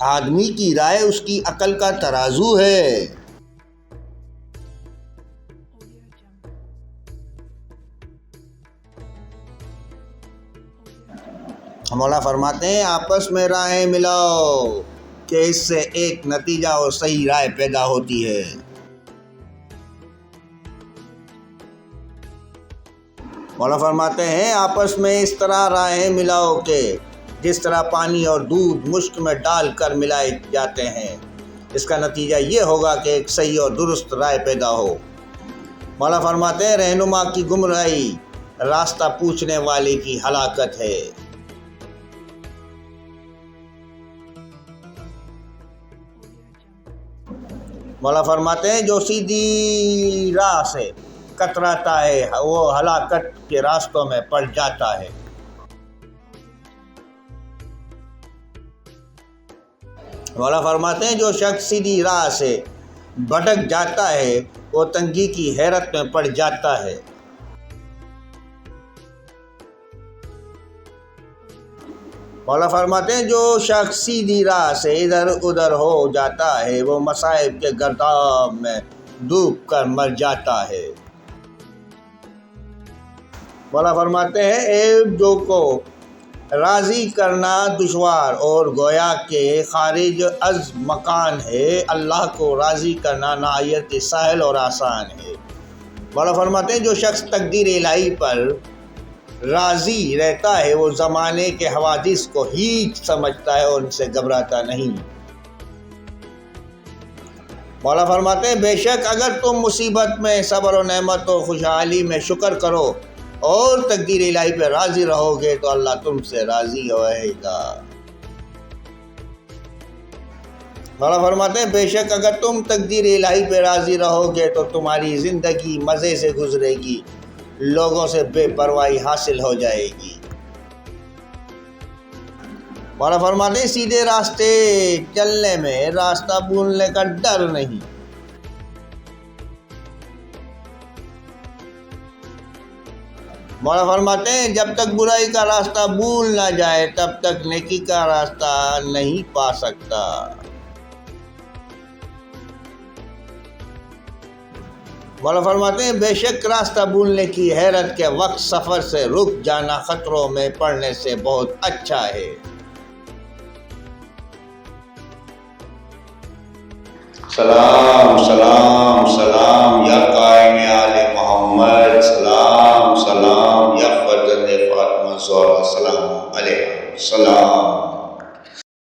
آدمی کی رائے اس کی عقل کا ترازو ہے۔ مولا فرماتے ہیں آپس میں رائے ملاؤ کہ اس سے ایک نتیجہ اور صحیح رائے پیدا ہوتی ہے۔ مولا فرماتے ہیں آپس میں اس طرح رائے ملاؤ کہ جس طرح پانی اور دودھ مشک میں ڈال کر ملائے جاتے ہیں، اس کا نتیجہ یہ ہوگا کہ ایک صحیح اور درست رائے پیدا ہو۔ مولا فرماتے ہیں رہنما کی گمراہی راستہ پوچھنے والے کی ہلاکت ہے۔ مولا فرماتے ہیں جو سیدھی راہ سے کتراتا ہے وہ ہلاکت کے راستوں میں پڑ جاتا ہے۔ مولا فرماتے ہیں جو شخص سیدھی راہ سے بھٹک جاتا ہے وہ تنگی کی حیرت میں پڑ جاتا ہے۔ مولا فرماتے ہیں جو شخص سیدھی راہ سے ادھر ادھر ہو جاتا ہے وہ مصائب کے گرداب میں ڈوب کر مر جاتا ہے۔ مولا فرماتے ہیں ایک جو کو راضی کرنا دشوار اور گویا کہ خارج از مکان ہے، اللہ کو راضی کرنا نہایت سہل اور آسان ہے۔ مولا فرماتے ہیں جو شخص تقدیر الہی پر راضی رہتا ہے وہ زمانے کے حوادث کو ہیچ سمجھتا ہے اور ان سے گھبراتا نہیں۔ مولا فرماتے ہیں بے شک اگر تم مصیبت میں صبر و نعمت و خوشحالی میں شکر کرو اور تقدیر الہی پہ راضی رہو گے تو اللہ تم سے راضی ہوئے گا۔ مولا فرماتے ہیں بے شک اگر تم تقدیر الہی پہ راضی رہو گے تو تمہاری زندگی مزے سے گزرے گی، لوگوں سے بے پرواہی حاصل ہو جائے گی۔ مولا فرماتے ہیں سیدھے راستے چلنے میں راستہ بھولنے کا ڈر نہیں۔ مولا فرماتے ہیں جب تک برائی کا راستہ بھول نہ جائے تب تک نیکی کا راستہ نہیں پا سکتا۔ مولا فرماتے ہیں بے شک راستہ بھولنے کی حیرت کے وقت سفر سے رک جانا خطروں میں پڑنے سے بہت اچھا ہے۔ سلام سلام سلام یا قائم آل محمد، سلام سلام یا فرزند فاطمہ زہرا، سلام علیہ السلام۔